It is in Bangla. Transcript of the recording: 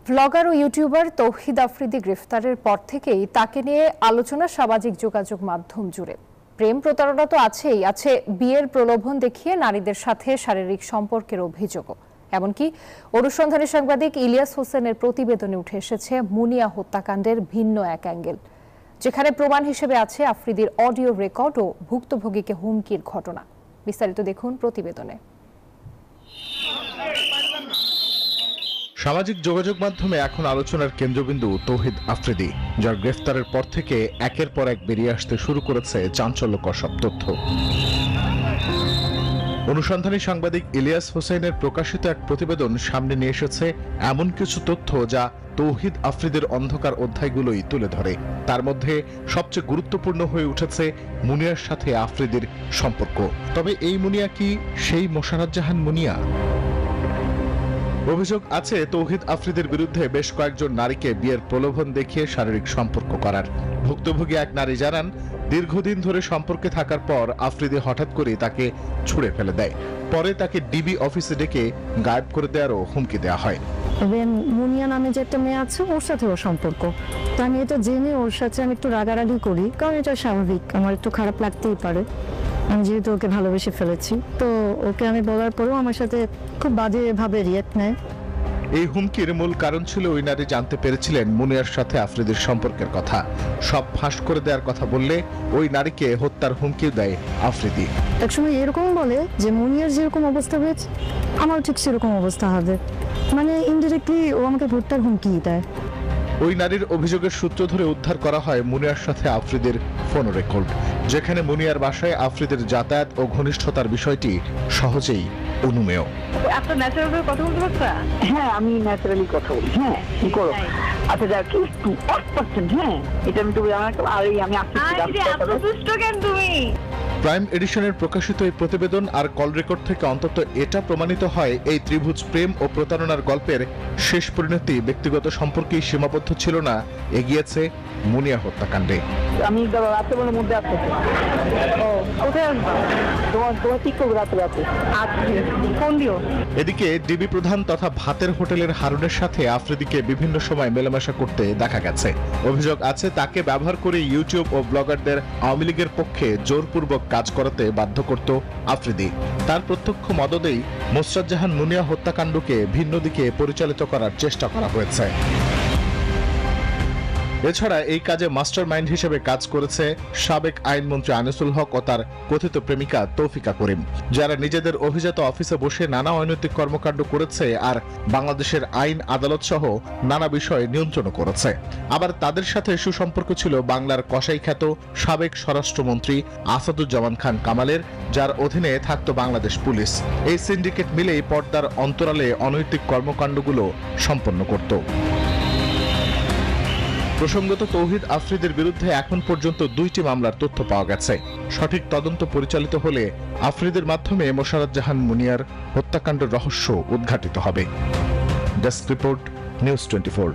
ব্লগার ও ইউটিউবার তৌহিদ আফ্রিদি গ্রেফতারের পর থেকেই তাকে নিয়ে আলোচনা সামাজিক যোগাযোগ মাধ্যম জুড়ে। প্রেম প্রতারণা তো আছে বিয়ের প্রলোভন দেখিয়ে নারীদের সাথে শারীরিক সম্পর্কের অভিযোগও। এমনকি অনুসন্ধানী সাংবাদিক ইলিয়াস হোসেনের প্রতিবেদনে উঠে এসেছে মুনিয়া হত্যাকাণ্ডের ভিন্ন এক অ্যাঙ্গেল, যেখানে প্রমাণ হিসেবে আছে আফ্রিদির অডিও রেকর্ড ও ভুক্তভোগীকে হুমকির ঘটনা। বিস্তারিত দেখুন প্রতিবেদনে। সামাজিক যোগাযোগ মাধ্যমে এখন আলোচনার কেন্দ্রবিন্দু তৌহিদ আফ্রিদি, যার গ্রেফতারের পর থেকে একের পর এক বেরিয়ে আসতে শুরু করেছে চাঞ্চল্যকর সব তথ্য। অনুসন্ধানী সাংবাদিক ইলিয়াস হোসেনের প্রকাশিত এক প্রতিবেদন সামনে নিয়ে এসেছে এমন কিছু তথ্য যা তৌহিদ আফ্রিদির অন্ধকার অধ্যায়গুলোই তুলে ধরে। তার মধ্যে সবচেয়ে গুরুত্বপূর্ণ হয়ে উঠেছে মুনিয়ার সাথে আফ্রিদির সম্পর্ক। তবে এই মুনিয়া কি সেই মোশাররত জাহান মুনিয়া? অভিযোগ আছে তৌহিদ আফ্রিদির বিরুদ্ধে বেশ কয়েকজন নারীকে বিয়ের প্রলোভন দেখিয়ে শারীরিক সম্পর্ক করার। ভুক্তভোগী এক নারী জানান, দীর্ঘদিন ধরে সম্পর্কে থাকার পর আফ্রিদি হঠাৎ করে তাকে ছুঁড়ে ফেলে দেয়। পরে তাকে ডিবি অফিসে ডেকে গায়েব করে দেওয়ারও হুমকি দেওয়া হয়। মুনিয়া নামে যে একটা মেয়ে আছে, ওর সাথে ওর সম্পর্ক। তো আমি এটা জেনে ওর সাথে আমি একটু রাগারাগি করি, কারণ এটা স্বাভাবিক, আমার একটু খারাপ লাগতেই পারে। আমি যেহেতু ওকে ভালোবেসে ফেলেছি, তো ওকে আমি বলার পরেও আমার সাথে খুব বাজে ভাবে রিয়েক্ট নেয়। এই হুমকির মূল কারণ ছিল ওই নারী জানতে পেরেছিলেন মুনিয়ার সাথে আফ্রিদির সম্পর্কের কথা। সব ফাঁস করে দেওয়ার কথা বললে ওই নারীকে হত্যার হুমকি দেয় আফ্রিদি। একসময় এরকম বলে যে মুনিয়ার যেরকম অবস্থা হয়েছে আমারও ঠিক সেরকম অবস্থা হবে, মানে ইনডিরেক্টলি ও আমাকে হত্যার হুমকি দেয়। ওই নারীর অভিযোগের সূত্র ধরে উদ্ধার করা হয় মুনিয়ার সাথে আফ্রিদির ফোন রেকর্ড, যেখানে মুনিয়ার বাসায় আফ্রিদির যাতায়াত ও ঘনিষ্ঠতার বিষয়টি সহজেই অনুমেয়। আপনার ন্যাচারাল ভাবে কথা বলতে পারছা? হ্যাঁ, আমি ন্যাচারালি কথা বলি। হ্যাঁ, কি করো? আচ্ছা, যাক, একটু 1%। হ্যাঁ, এটা আমি তো আমি তুমি প্রাইম এডিশনের প্রকাশিত এই প্রতিবেদন আর কল রেকর্ড থেকে অন্তত এটা প্রমাণিত হয়, এই ত্রিভুজ প্রেম ও প্রতারণার গল্পের শেষ পরিণতি ব্যক্তিগত সম্পর্কেই সীমাবদ্ধ ছিল না, এগিয়েছে মুনিয়া হত্যাকাণ্ডে। আমি রাত্রেবেলার মধ্যে আসতে তোমার ঠিক করবো রাতে। ফোন দিও। এদিকে ডিবি প্রধান তথা ভাতের হোটেলের হারুনের সাথে আফ্রিদিকে বিভিন্ন সময় মেলামেশা করতে দেখা গেছে। অভিযোগ আছে তাকে ব্যবহার করে ইউটিউব ও ব্লগারদের আওয়ামী লীগের পক্ষে জোরপূর্বক কাজ করাতে বাধ্য করত আফ্রিদি। তার প্রত্যক্ষ মদদেই মোশাররত জাহান মুনিয়া হত্যাকাণ্ডকে ভিন্ন দিকে পরিচালিত করার চেষ্টা করা হয়েছে। এছাড়া এই কাজে মাস্টার মাইন্ড হিসেবে কাজ করেছে সাবেক আইনমন্ত্রী আনিসুল হক ও তার কথিত প্রেমিকা তৌফিকা করিম, যারা নিজেদের অভিজাত অফিসে বসে নানা অনৈতিক কর্মকাণ্ড করেছে আর বাংলাদেশের আইন আদালত সহ নানা বিষয়ে নিয়ন্ত্রণ করেছে। আবার তাদের সাথে সুসম্পর্ক ছিল বাংলার কসাই খ্যাত সাবেক স্বরাষ্ট্রমন্ত্রী আসাদুজ্জামান খান কামালের, যার অধীনে থাকত বাংলাদেশ পুলিশ। এই সিন্ডিকেট মিলেই পর্দার অন্তরালে অনৈতিক কর্মকাণ্ডগুলো সম্পন্ন করত। প্রসঙ্গত তৌহিদ আফ্রিদির বিরুদ্ধে এখন পর্যন্ত 2টি মামলার তথ্য পাওয়া গেছে। সঠিক তদন্ত পরিচালিত হলে আফ্রিদির মাধ্যমে মোশাররত জাহান মুনিয়ার হত্যাকাণ্ডের রহস্য উদ্ঘাটিত হবে। Desk report, news 24।